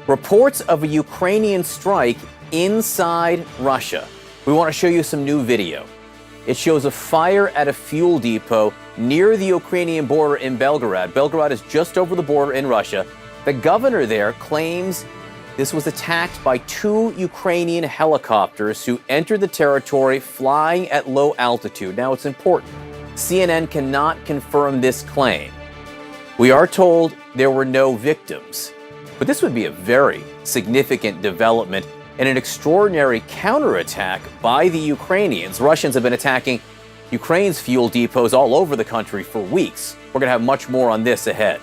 Reports of a Ukrainian strike inside Russia. We want to show you some new video. It shows a fire at a fuel depot near the Ukrainian border in Belgorod. Belgorod is just over the border in Russia. The governor there claims this was attacked by 2 Ukrainian helicopters who entered the territory flying at low altitude. Now, it's important. CNN cannot confirm this claim. We are told there were no victims. But this would be a very significant development and an extraordinary counterattack by the Ukrainians. Russians have been attacking Ukraine's fuel depots all over the country for weeks. We're going to have much more on this ahead.